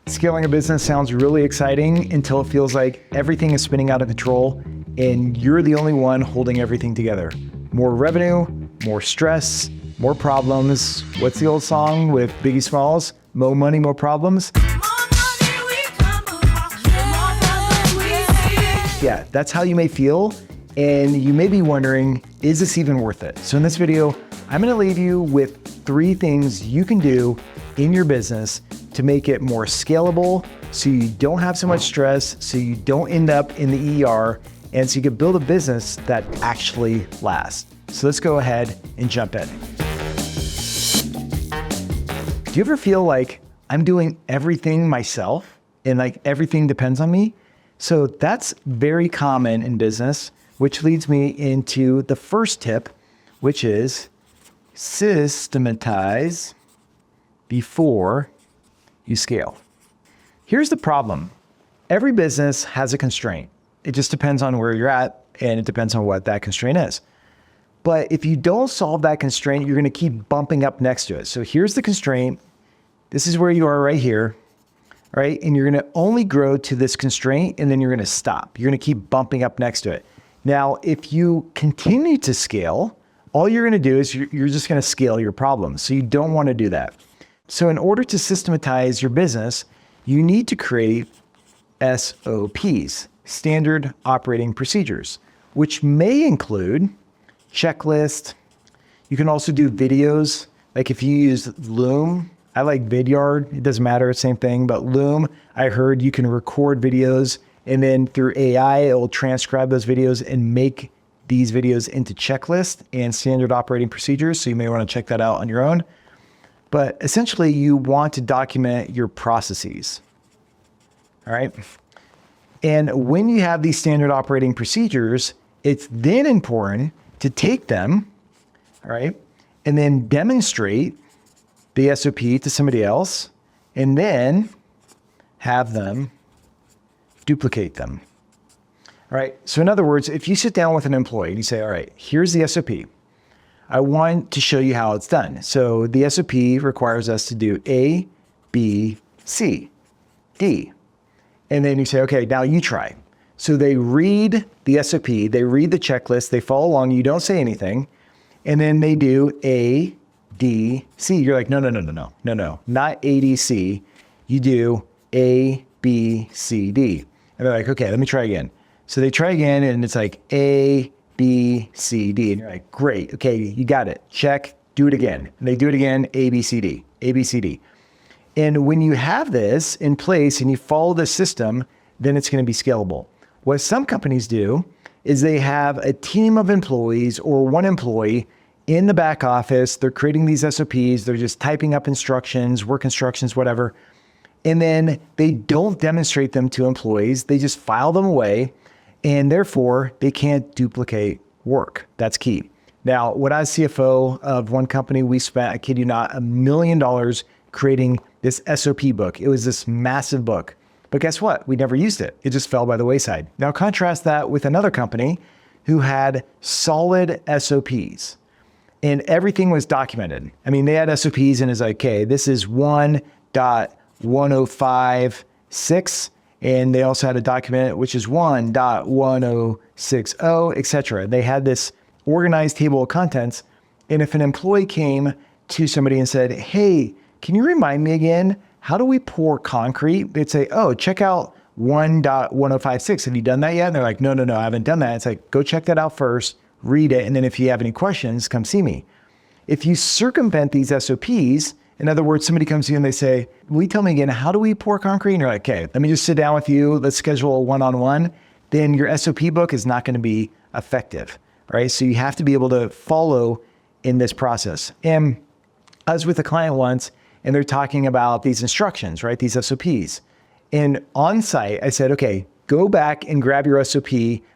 Scaling a business sounds really exciting until it feels like everything is spinning out of control and you're the only one holding everything together. More revenue, more stress, more problems. What's the old song with Biggie Smalls? More money, more problems. Yeah, that's how you may feel. And you may be wondering, is this even worth it? So in this video, I'm gonna leave you with 3 things you can do in your business to make it more scalable so you don't have so much stress, so you don't end up in the ER, and so you can build a business that actually lasts. So let's go ahead and jump in. Do you ever feel like I'm doing everything myself and like everything depends on me? So that's very common in business, which leads me into the first tip, which is systematize before you scale. Here's the problem. Every business has a constraint. It just depends on where you're at, and it depends on what that constraint is. But if you don't solve that constraint, you're gonna keep bumping up next to it. So here's the constraint. This is where you are right here, right? And you're gonna only grow to this constraint, and then you're gonna stop. You're gonna keep bumping up next to it. Now, if you continue to scale, all you're gonna do is you're just gonna scale your problems. So you don't wanna do that. So in order to systematize your business, you need to create SOPs, standard operating procedures, which may include checklist. You can also do videos. Like if you use Loom, I like Vidyard, it doesn't matter, same thing, but Loom, I heard you can record videos and then through AI, it will transcribe those videos and make these videos into checklists and standard operating procedures. So you may want to check that out on your own. But essentially you want to document your processes, all right? And when you have these standard operating procedures, it's then important to take them, all right? And then demonstrate the SOP to somebody else and then have them duplicate them, all right? So in other words, if you sit down with an employee and you say, all right, here's the SOP. I want to show you how it's done. So the SOP requires us to do A, B, C, D. And then you say, okay, now you try. So they read the SOP, they read the checklist, they follow along, you don't say anything, and then they do A, D, C. You're like, no, not A, D, C. You do A, B, C, D. And they're like, okay, let me try again. So they try again and it's like A, B, C, D. And you're like, great, okay, you got it. Check, do it again. And they do it again, A, B, C, D, A, B, C, D. And when you have this in place and you follow the system, then it's gonna be scalable. What some companies do is they have a team of employees or one employee in the back office. They're creating these SOPs. They're just typing up instructions, work instructions, whatever. And then they don't demonstrate them to employees. They just file them away. And therefore, they can't duplicate work. That's key. Now, when I was CFO of one company, we spent, I kid you not, $1 million creating this SOP book. It was this massive book. But guess what? We never used it. It just fell by the wayside. Now, contrast that with another company who had solid SOPs and everything was documented. I mean, they had SOPs and it's like, okay, this is 1.1056. And they also had a document which is 1.1060, etc. They had this organized table of contents. And if an employee came to somebody and said, hey, can you remind me again, how do we pour concrete? They'd say, oh, check out 1.1056. Have you done that yet? And they're like, no, I haven't done that. It's like, go check that out first, read it. And then if you have any questions, come see me. If you circumvent these SOPs, in other words, somebody comes to you and they say, will you tell me again, how do we pour concrete? And you're like, okay, let me just sit down with you. Let's schedule a one-on-one. Then your SOP book is not going to be effective, right? So you have to be able to follow in this process. And I was with a client once and they're talking about these instructions, right? These SOPs. And on site, I said, okay, go back and grab your SOP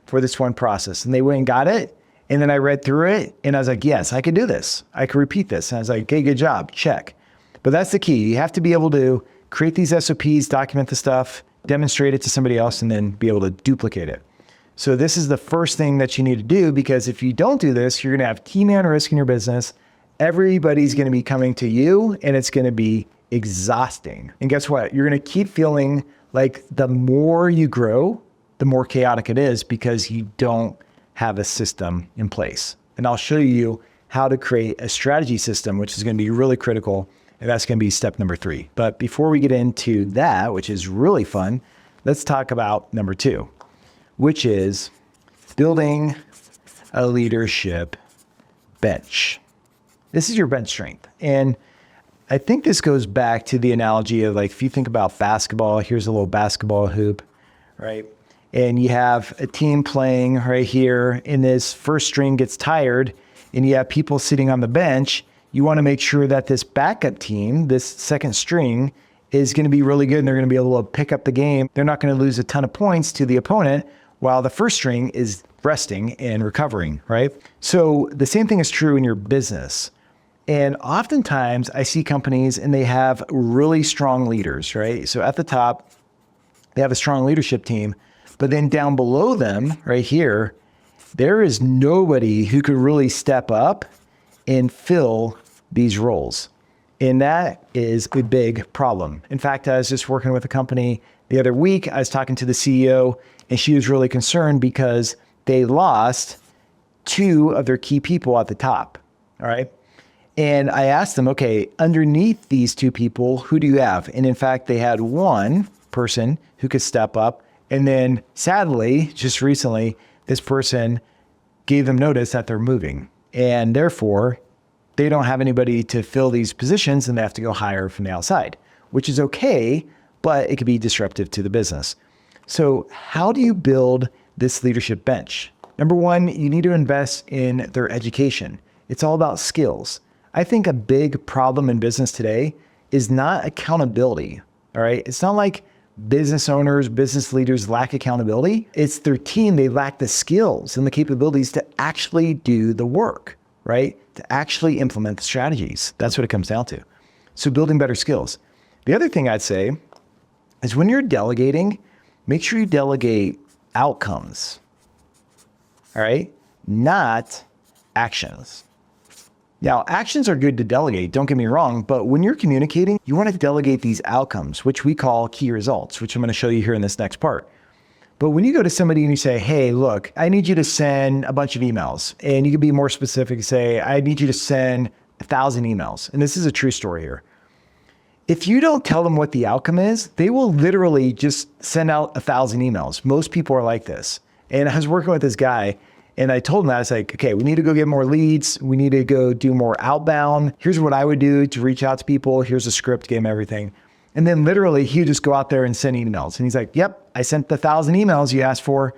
for this one process. And they went and got it. And then I read through it and I was like, yes, I could do this. I could repeat this. And I was like, okay, good job, check. But that's the key. You have to be able to create these SOPs, document the stuff, demonstrate it to somebody else, and then be able to duplicate it. So this is the first thing that you need to do, because if you don't do this, you're going to have key man risk in your business. Everybody's going to be coming to you and it's going to be exhausting. And guess what? You're going to keep feeling like the more you grow, the more chaotic it is because you don't have a system in place. And I'll show you how to create a strategy system, which is going to be really critical. And that's going to be step number 3. But before we get into that, which is really fun, let's talk about number 2, which is building a leadership bench. This is your bench strength. And I think this goes back to the analogy of, like, if you think about basketball, here's a little basketball hoop, right? And you have a team playing right here, and this first string gets tired, and you have people sitting on the bench. You want to make sure that this backup team, this second string, is going to be really good, and they're going to be able to pick up the game. They're not going to lose a ton of points to the opponent while the first string is resting and recovering, right? So the same thing is true in your business. And oftentimes I see companies and they have really strong leaders, right? So at the top, they have a strong leadership team, but then down below them right here, there is nobody who could really step up and fill these roles. And that is a big problem. In fact, I was just working with a company the other week. I was talking to the CEO, and she was really concerned because they lost 2 of their key people at the top. All right. And I asked them, okay, underneath these 2 people, who do you have? And in fact, they had 1 person who could step up. And then sadly, just recently, this person gave them notice that they're moving. And therefore, they don't have anybody to fill these positions, and they have to go hire from the outside, which is okay, but it could be disruptive to the business. So how do you build this leadership bench? Number 1, you need to invest in their education. It's all about skills. I think a big problem in business today is not accountability, all right? It's not like business owners, business leaders lack accountability. It's their team. They lack the skills and the capabilities to actually do the work, right? To actually implement the strategies. That's what it comes down to. So building better skills. The other thing I'd say is when you're delegating, make sure you delegate outcomes, all right? Not actions. Now, actions are good to delegate, don't get me wrong, but when you're communicating, you want to delegate these outcomes, which we call key results, which I'm going to show you here in this next part. But when you go to somebody and you say, hey, look, I need you to send a bunch of emails, and you can be more specific, say, I need you to send 1,000 emails. And this is a true story here. If you don't tell them what the outcome is, they will literally just send out 1,000 emails. Most people are like this. And I was working with this guy, and I told him that. I was like, okay, we need to go get more leads. We need to go do more outbound. Here's what I would do to reach out to people. Here's a script, give him everything. And then literally he would just go out there and send emails. And he's like, yep, I sent the 1,000 emails you asked for.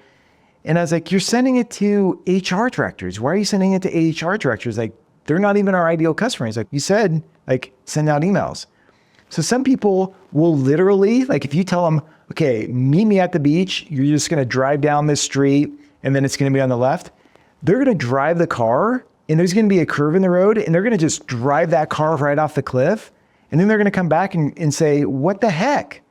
And I was like, you're sending it to HR directors. Why are you sending it to HR directors? Like, they're not even our ideal customer. He's like, you said, like, send out emails. So some people will literally, like, if you tell them, okay, meet me at the beach, you're just going to drive down this street, and then it's going to be on the left. They're going to drive the car, and there's going to be a curve in the road, and they're going to just drive that car right off the cliff. And then they're going to come back and say, what the heck?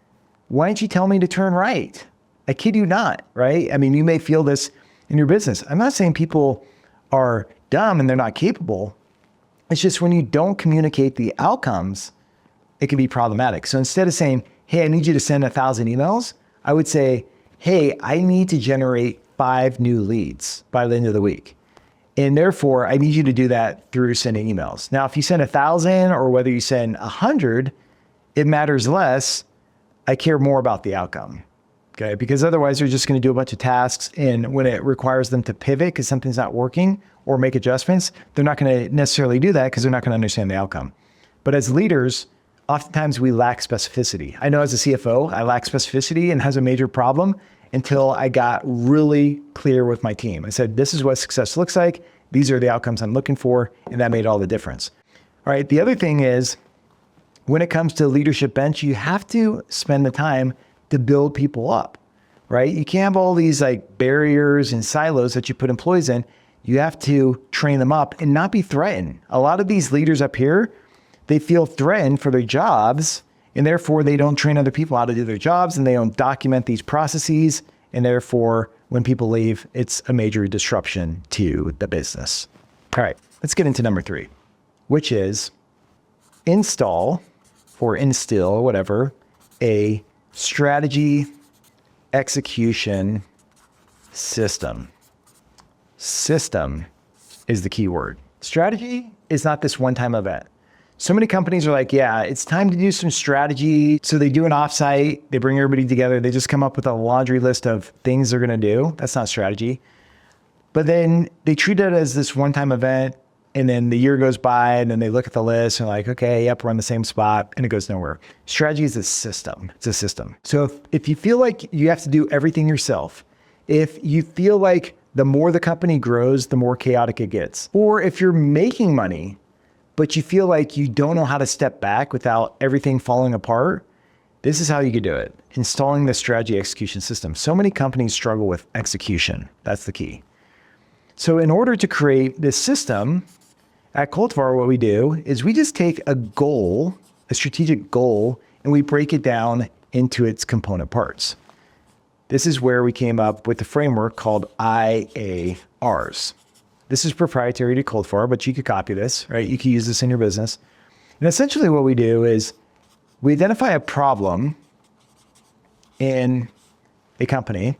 Why didn't you tell me to turn right? I kid you not, right? I mean, you may feel this in your business. I'm not saying people are dumb and they're not capable. It's just when you don't communicate the outcomes, it can be problematic. So instead of saying, hey, I need you to send 1,000 emails, I would say, hey, I need to generate 5 new leads by the end of the week. And therefore, I need you to do that through sending emails. Now, if you send 1,000 or whether you send 100, it matters less. I care more about the outcome, okay? Because otherwise, they're just going to do a bunch of tasks. And when it requires them to pivot because something's not working or make adjustments, they're not going to necessarily do that because they're not going to understand the outcome. But as leaders, oftentimes we lack specificity. I know as a CFO, I lack specificity and has a major problem until I got really clear with my team. I said, this is what success looks like. These are the outcomes I'm looking for. And that made all the difference. All right. The other thing is when it comes to leadership bench, you have to spend the time to build people up, right? You can't have all these like barriers and silos that you put employees in. You have to train them up and not be threatened. A lot of these leaders up here, they feel threatened for their jobs, and therefore they don't train other people how to do their jobs, and they don't document these processes. And therefore, when people leave, it's a major disruption to the business. All right, let's get into number 3, which is install or instill or whatever, a strategy execution system. System is the key word. Strategy is not this one-time event. So many companies are like, yeah, it's time to do some strategy. So they do an offsite, they bring everybody together, they just come up with a laundry list of things they're gonna do. That's not strategy. But then they treat it as this one-time event, and then the year goes by, and then they look at the list and like, okay, yep, we're on the same spot, and it goes nowhere. Strategy is a system. It's a system. So if you feel like you have to do everything yourself, if you feel like the more the company grows, the more chaotic it gets, or if you're making money, but you feel like you don't know how to step back without everything falling apart, this is how you could do it. Installing the strategy execution system. So many companies struggle with execution. That's the key. So in order to create this system, at Coltivar, what we do is we just take a goal, a strategic goal, and we break it down into its component parts. This is where we came up with the framework called IARs. This is proprietary to Coltivar, but you could copy this, right? You can use this in your business. And essentially what we do is we identify a problem in a company.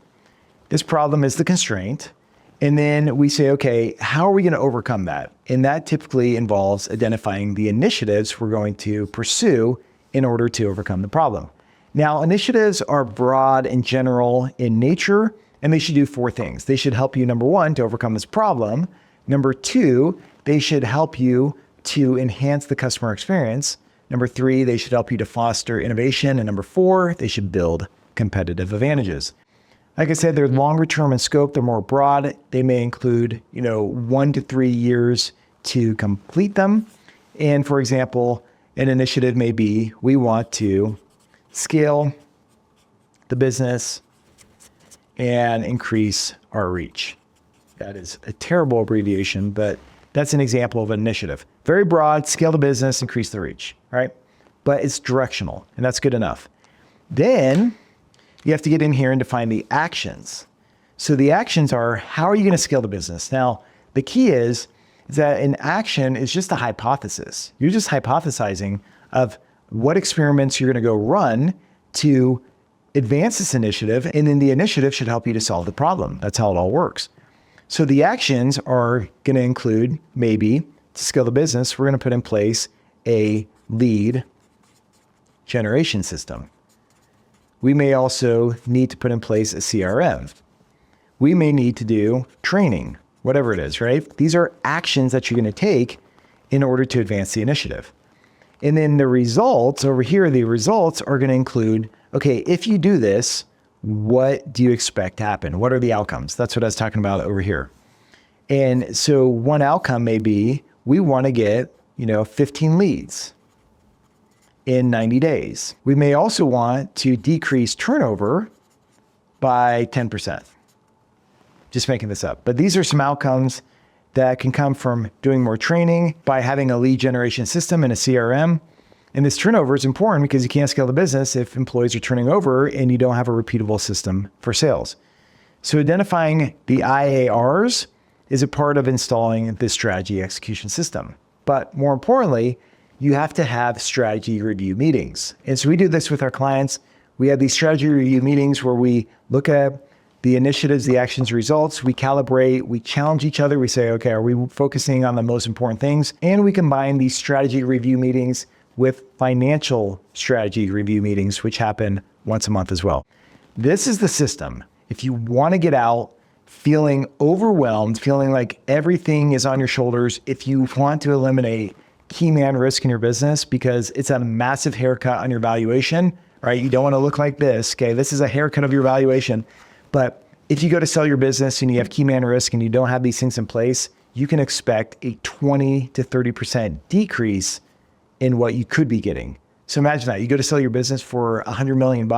This problem is the constraint. And then we say, okay, how are we going to overcome that? And that typically involves identifying the initiatives we're going to pursue in order to overcome the problem. Now, initiatives are broad and general in nature, and they should do 4 things. They should help you, number 1, to overcome this problem. Number 2, they should help you to enhance the customer experience. Number 3, they should help you to foster innovation. And number 4, they should build competitive advantages. Like I said, they're longer term in scope. They're more broad. They may include, 1 to 3 years to complete them. And for example, an initiative may be, we want to scale the business and increase our reach. That is a terrible abbreviation, but that's an example of an initiative. Very broad, scale the business, increase the reach, right? But it's directional, and that's good enough. Then you have to get in here and define the actions. So the actions are, how are you going to scale the business? Now, the key is that an action is just a hypothesis. You're just hypothesizing of what experiments you're going to go run to advance this initiative, and then the initiative should help you to solve the problem. That's how it all works. So the actions are going to include, maybe, to scale the business, we're going to put in place a lead generation system. We may also need to put in place a CRM. We may need to do training, whatever it is, right? These are actions that you're going to take in order to advance the initiative. And then the results over here, the results are going to include, okay, if you do this, what do you expect to happen? What are the outcomes? That's what I was talking about over here. And so one outcome may be, we want to get, 15 leads in 90 days. We may also want to decrease turnover by 10%. Just making this up. But these are some outcomes that can come from doing more training, by having a lead generation system and a CRM. And this turnover is important because you can't scale the business if employees are turning over and you don't have a repeatable system for sales. So identifying the IARs is a part of installing this strategy execution system. But more importantly, you have to have strategy review meetings. And so we do this with our clients. We have these strategy review meetings where we look at the initiatives, the actions, results, we calibrate, we challenge each other. We say, okay, are we focusing on the most important things? And we combine these strategy review meetings with financial strategy review meetings, which happen once a month as well. This is the system. If you want to get out feeling overwhelmed, feeling like everything is on your shoulders, if you want to eliminate key man risk in your business because it's a massive haircut on your valuation, right? You don't want to look like this, okay? This is a haircut of your valuation. But if you go to sell your business and you have key man risk and you don't have these things in place, you can expect a 20 to 30% decrease in what you could be getting. So imagine that. You go to sell your business for $100 million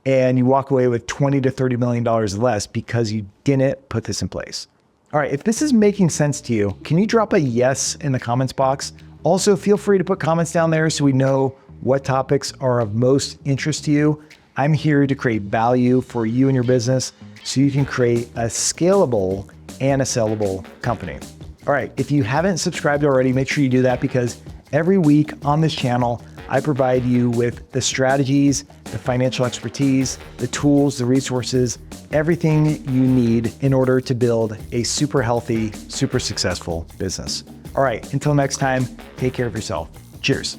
and you walk away with $20 to $30 million less because you didn't put this in place. All right, if this is making sense to you, can you drop a yes in the comments box? Also, feel free to put comments down there so we know what topics are of most interest to you. I'm here to create value for you and your business so you can create a scalable and a sellable company. All right, if you haven't subscribed already, make sure you do that because Every week on this channel, I provide you with the strategies, the financial expertise, the tools, the resources, everything you need in order to build a super healthy, super successful business. All right, until next time, take care of yourself. Cheers.